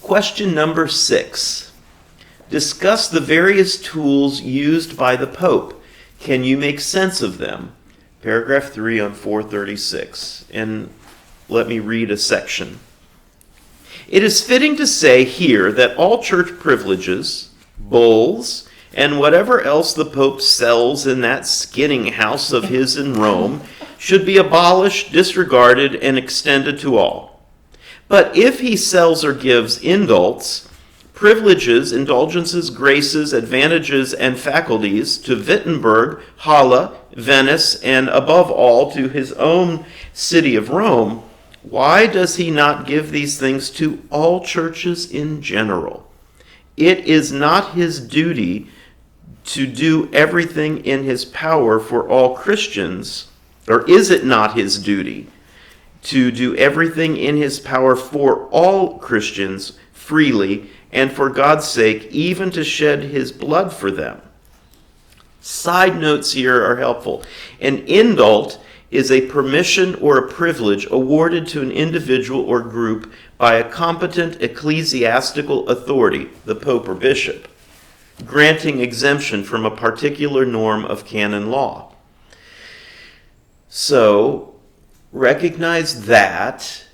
Question number 6. Discuss the various tools used by the Pope. Can you make sense of them? Paragraph 3 on 436. And let me read a section. It is fitting to say here that all church privileges, bulls, and whatever else the Pope sells in that skinning house of his in Rome should be abolished, disregarded, and extended to all. But if he sells or gives indults, privileges, indulgences, graces, advantages, and faculties to Wittenberg, Halle, Venice, and above all to his own city of Rome, why does he not give these things to all churches in general? It is not his duty to do everything in his power for all Christians, or is it not his duty to do everything in his power for all Christians freely and for God's sake, even to shed his blood for them? Side notes here are helpful. An indult is a permission or a privilege awarded to an individual or group by a competent ecclesiastical authority, the Pope or Bishop, granting exemption from a particular norm of canon law. So, recognize that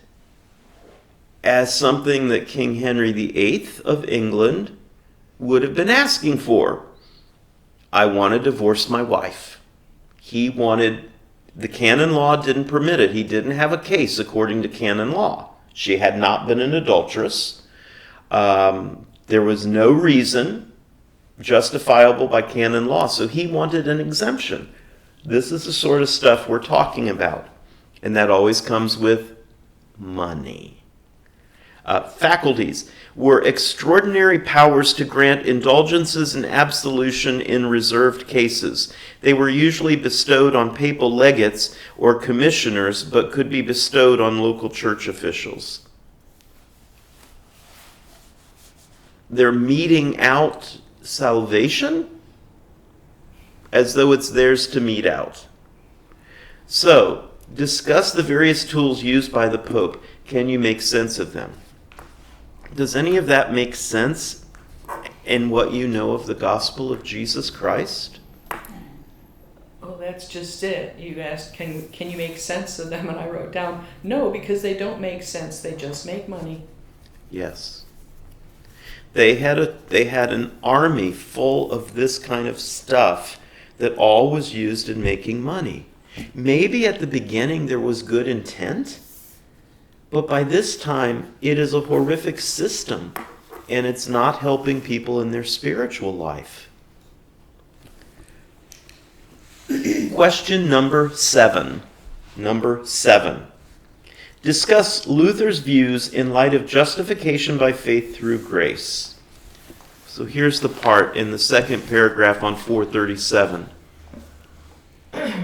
as something that King Henry VIII of England would have been asking for. I want to divorce my wife. The canon law didn't permit it. He didn't have a case according to canon law. She had not been an adulteress. There was no reason justifiable by canon law, so he wanted an exemption. This is the sort of stuff we're talking about, and that always comes with money. Faculties were extraordinary powers to grant indulgences and absolution in reserved cases. They were usually bestowed on papal legates or commissioners, but could be bestowed on local church officials. They're meting out salvation as though it's theirs to mete out. So, discuss the various tools used by the Pope. Can you make sense of them? Does any of that make sense in what you know of the gospel of Jesus Christ? Oh, that's just it. You asked, can you make sense of them? And I wrote down, no, because they don't make sense. They just make money. Yes. They had an army full of this kind of stuff that all was used in making money. Maybe at the beginning there was good intent, but by this time it is a horrific system, and it's not helping people in their spiritual life. Question number 7. Discuss Luther's views in light of justification by faith through grace. So here's the part in the second paragraph on 437.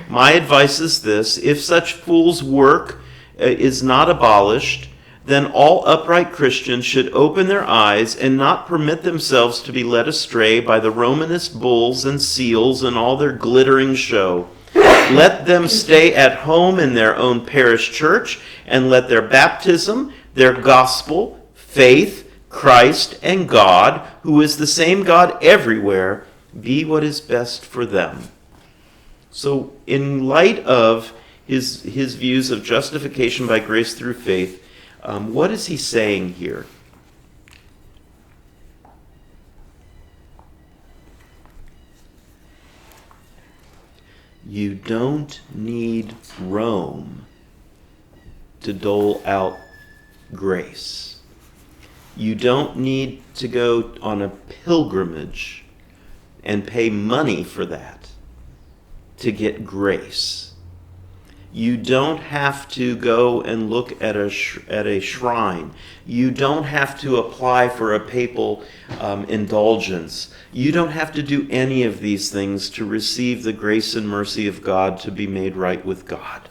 My advice is this: if such fool's work is not abolished, then all upright Christians should open their eyes and not permit themselves to be led astray by the Romanist bulls and seals and all their glittering show. Let them stay at home in their own parish church, and let their baptism, their gospel, faith, Christ, and God, who is the same God everywhere, be what is best for them. So, in light of his views of justification by grace through faith, what is he saying here? You don't need Rome to dole out grace. You don't need to go on a pilgrimage and pay money for that to get grace. You don't have to go and look at a shrine. You don't have to apply for a papal indulgence. You don't have to do any of these things to receive the grace and mercy of God to be made right with God.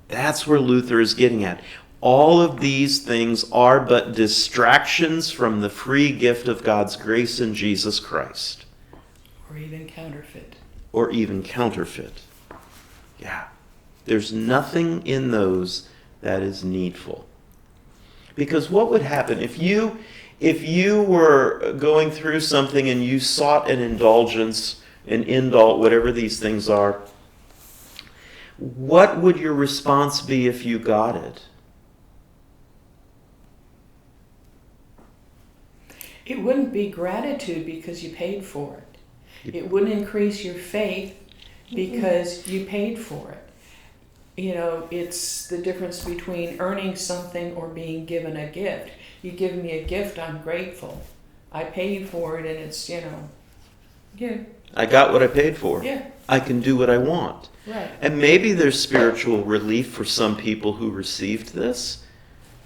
That's where Luther is getting at. All of these things are but distractions from the free gift of God's grace in Jesus Christ. Or even counterfeit. Yeah. There's nothing in those that is needful. Because what would happen if you were going through something and you sought an indulgence, an indult, whatever these things are, what would your response be if you got it? It wouldn't be gratitude because you paid for it. It wouldn't increase your faith because you paid for it. You know, it's the difference between earning something or being given a gift. You give me a gift, I'm grateful. I paid for it and it's, yeah. I got what I paid for. Yeah. I can do what I want. Right. And maybe there's spiritual relief for some people who received this.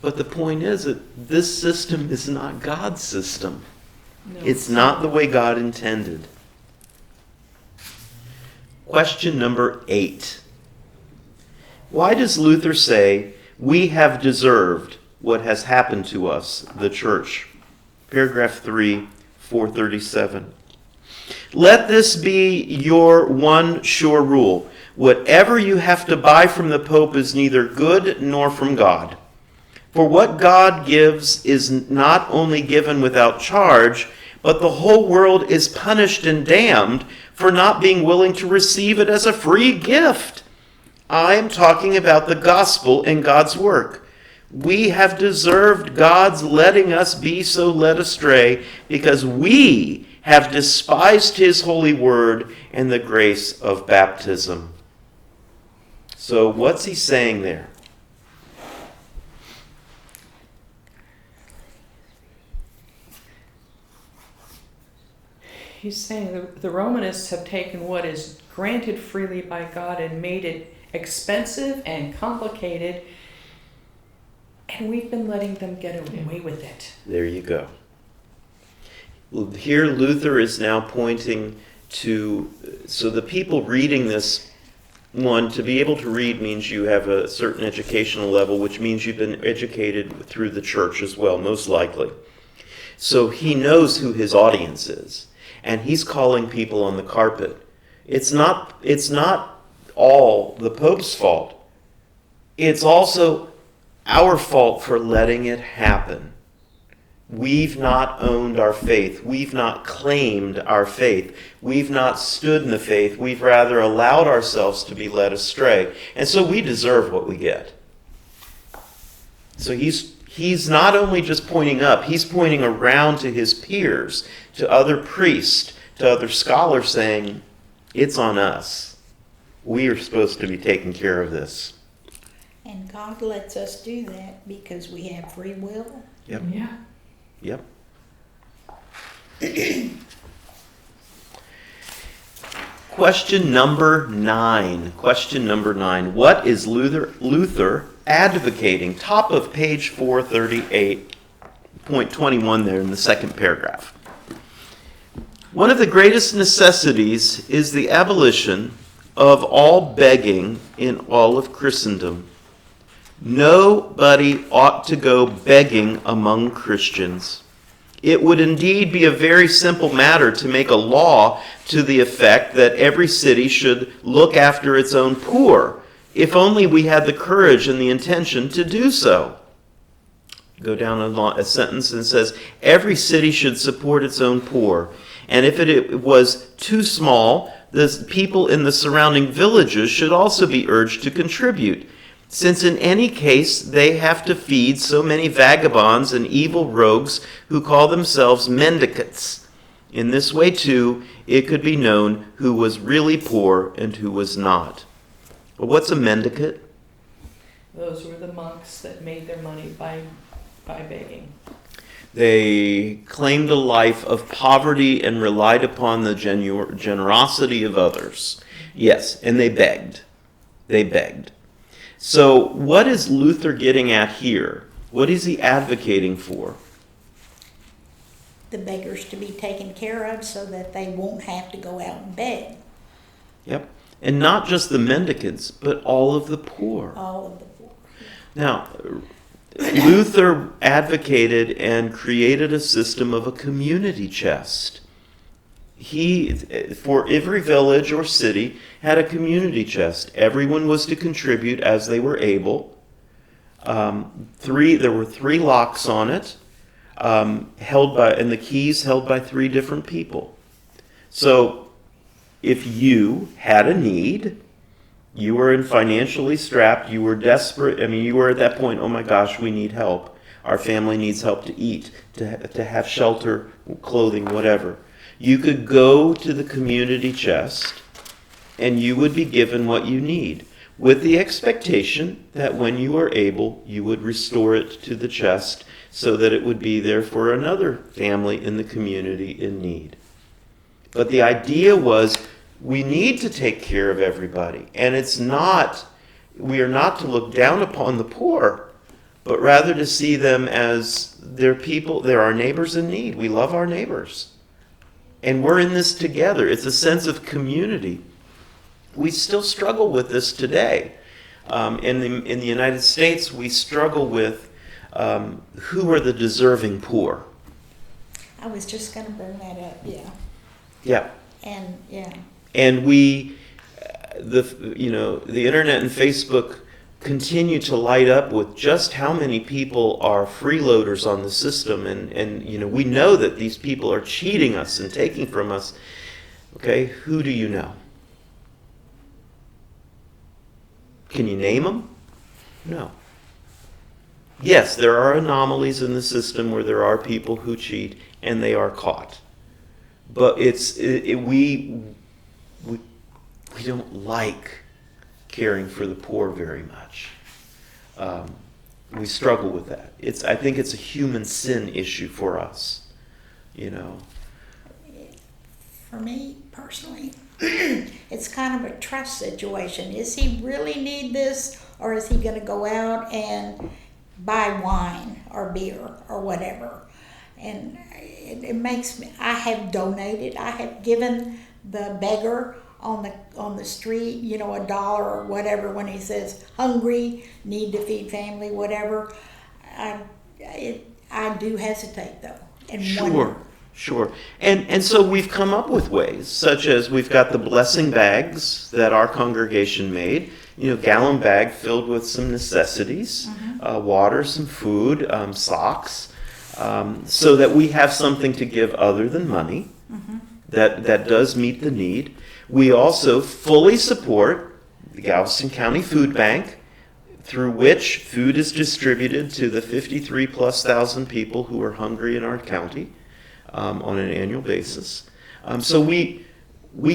But the point is that this system is not God's system. No. It's not the way God intended. Question number 8. Why does Luther say, we have deserved what has happened to us, the church? Paragraph 3, 437. Let this be your one sure rule. Whatever you have to buy from the Pope is neither good nor from God. For what God gives is not only given without charge, but the whole world is punished and damned for not being willing to receive it as a free gift. I am talking about the gospel and God's work. We have deserved God's letting us be so led astray because we have despised his holy word and the grace of baptism. So what's he saying there? He's saying the Romanists have taken what is granted freely by God and made it expensive and complicated, and we've been letting them get away with it. There you go. Here Luther is now pointing to, so the people reading this, one, to be able to read means you have a certain educational level, which means you've been educated through the church as well, most likely. So he knows who his audience is. And he's calling people on the carpet. It's not all the Pope's fault. It's also our fault for letting it happen. We've not owned our faith. We've not claimed our faith. We've not stood in the faith. We've rather allowed ourselves to be led astray. And so we deserve what we get. So he's not only just pointing up, he's pointing around to his peers, to other priests, to other scholars, saying, it's on us. We are supposed to be taking care of this. And God lets us do that because we have free will. Yep. Yeah. Yep. Question number 9. Question number 9. What is Luther advocating? Top of page 438.21 there in the second paragraph. One of the greatest necessities is the abolition of all begging in all of Christendom. Nobody ought to go begging among Christians. It would indeed be a very simple matter to make a law to the effect that every city should look after its own poor, if only we had the courage and the intention to do so. Go down a sentence and says, every city should support its own poor. And if it was too small, the people in the surrounding villages should also be urged to contribute, since in any case they have to feed so many vagabonds and evil rogues who call themselves mendicants. In this way, too, it could be known who was really poor and who was not. But what's a mendicant? Those were the monks that made their money by begging. They claimed a life of poverty and relied upon the generosity of others. Yes, and they begged. They begged. So what is Luther getting at here? What is he advocating for? The beggars to be taken care of so that they won't have to go out and beg. Yep. And not just the mendicants, but all of the poor. All of the poor. Now, Luther advocated and created a system of a community chest. He, for every village or city, had a community chest. Everyone was to contribute as they were able. There were 3 locks on it, and the keys held by 3 different people. So if you had a need, you were financially strapped, you were desperate, you were at that point, oh my gosh, we need help. Our family needs help to eat, to have shelter, clothing, whatever. You could go to the community chest and you would be given what you need, with the expectation that when you are able, you would restore it to the chest so that it would be there for another family in the community in need. But the idea was, we need to take care of everybody. And we are not to look down upon the poor, but rather to see them as they're people, they're our neighbors in need. We love our neighbors. And we're in this together. It's a sense of community. We still struggle with this today. In the United States, we struggle with who are the deserving poor. I was just going to bring that up, yeah. Yeah. And, yeah. And the internet and Facebook continue to light up with just how many people are freeloaders on the system, and we know that these people are cheating us and taking from us. Okay, who do you know? Can you name them? No. Yes, there are anomalies in the system where there are people who cheat and they are caught. But we don't like caring for the poor very much. We struggle with that. I think it's a human sin issue for us, For me, personally, it's kind of a trust situation. Is he really need this, or is he going to go out and buy wine or beer or whatever? And it makes me, I have donated, I have given the beggar on the street, $1 or whatever, when he says hungry, need to feed family, whatever. I do hesitate though. And Sure. And so we've come up with ways, such as we've got the blessing bags that our congregation made, gallon bag filled with some necessities, water, some food, socks, so that we have something to give other than money that does meet the need. We also fully support the Galveston County Food Bank, through which food is distributed to the 53,000+ people who are hungry in our county on an annual basis. So we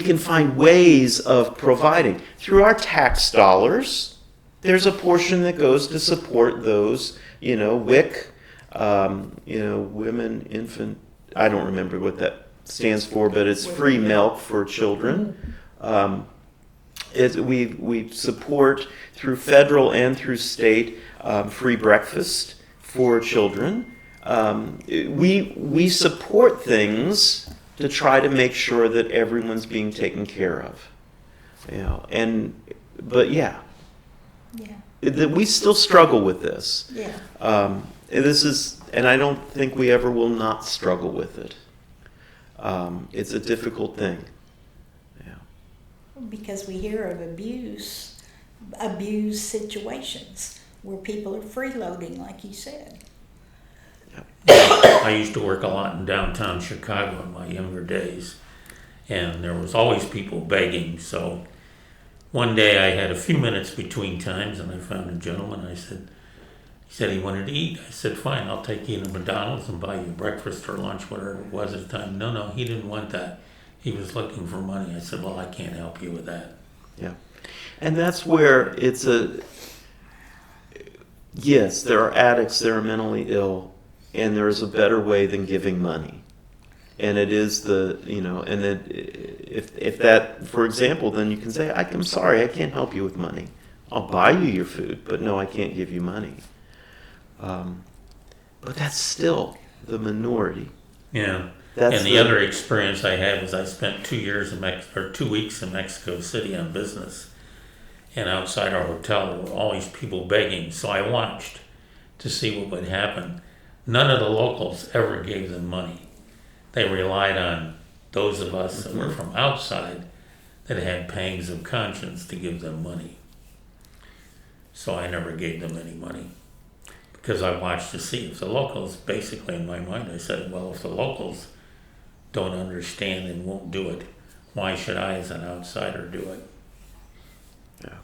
can find ways of providing. Through our tax dollars, there's a portion that goes to support those, WIC, women, infant, I don't remember what that stands for, but it's free milk for children. We support through federal and through state free breakfast for children. We support things to try to make sure that everyone's being taken care of. We still struggle with this. Yeah. And I don't think we ever will not struggle with it. It's a difficult thing. Because we hear of abuse situations where people are freeloading, like you said. I used to work a lot in downtown Chicago in my younger days, and there was always people begging. So one day I had a few minutes between times, and I found a gentleman. He said he wanted to eat. I said, fine, I'll take you to McDonald's and buy you breakfast or lunch, whatever it was at the time. No, he didn't want that. He was looking for money. I said, well, I can't help you with that. Yeah. And that's where yes, there are addicts, there are mentally ill, and there is a better way than giving money. And it is and then if that, for example, then you can say, I'm sorry, I can't help you with money. I'll buy you your food, but no, I can't give you money. But that's still the minority. Yeah. And the other experience I had was I spent 2 weeks in Mexico City on business. And outside our hotel, there were all these people begging. So I watched to see what would happen. None of the locals ever gave them money. They relied on those of us that were from outside that had pangs of conscience to give them money. So I never gave them any money. because I watched to see if the locals, basically in my mind, I said, well, if the locals don't understand and won't do it, why should I as an outsider do it? Yeah.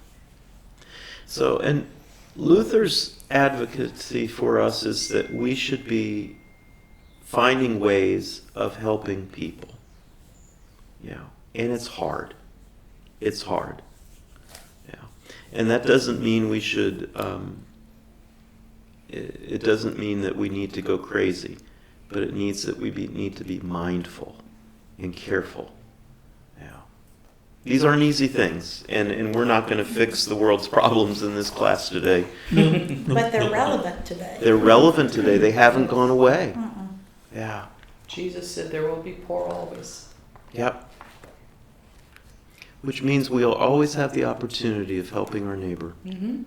So, and Luther's advocacy for us is that we should be finding ways of helping people. Yeah. And it's hard. It's hard. Yeah. And that doesn't mean we should, it doesn't mean that we need to go crazy, but it needs that we need to be mindful and careful. Yeah. These aren't easy things, and we're not going to fix the world's problems in this class today. But they're relevant today. They're relevant today. They haven't gone away. Yeah. Jesus said there will be poor always. Yep. Which means we'll always have the opportunity of helping our neighbor. Mm-hmm.